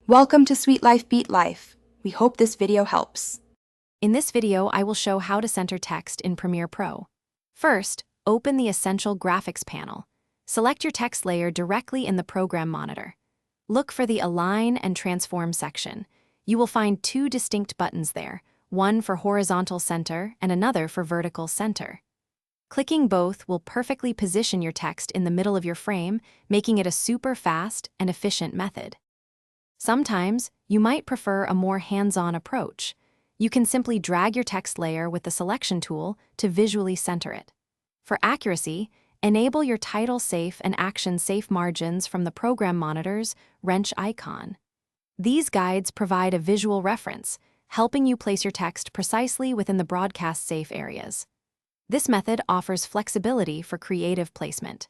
Welcome to Sweet Life Beat Life. We hope this video helps. In this video, I will show how to center text in Premiere Pro. First, open the Essential Graphics panel. Select your text layer directly in the program monitor. Look for the Align and Transform section. You will find two distinct buttons there, one for horizontal center and another for vertical center. Clicking both will perfectly position your text in the middle of your frame, making it a super fast and efficient method. Sometimes, you might prefer a more hands-on approach. You can simply drag your text layer with the selection tool to visually center it. For accuracy, enable your title safe and action safe margins from the program monitor's wrench icon. These guides provide a visual reference, helping you place your text precisely within the broadcast safe areas. This method offers flexibility for creative placement.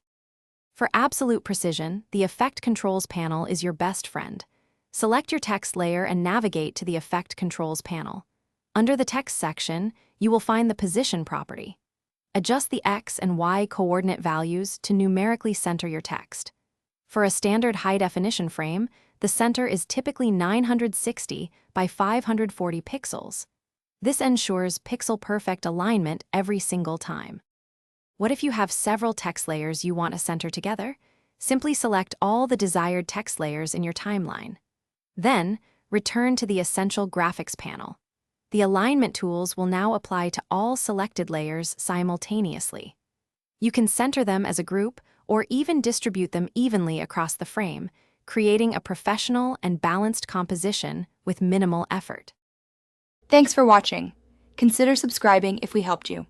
For absolute precision, the Effect Controls panel is your best friend. Select your text layer and navigate to the Effect Controls panel. Under the Text section, you will find the Position property. Adjust the X and Y coordinate values to numerically center your text. For a standard high-definition frame, the center is typically 960 by 540 pixels. This ensures pixel-perfect alignment every single time. What if you have several text layers you want to center together? Simply select all the desired text layers in your timeline. Then, return to the Essential Graphics panel. The alignment tools will now apply to all selected layers simultaneously. You can center them as a group or even distribute them evenly across the frame, creating a professional and balanced composition with minimal effort. Thanks for watching. Consider subscribing if we helped you.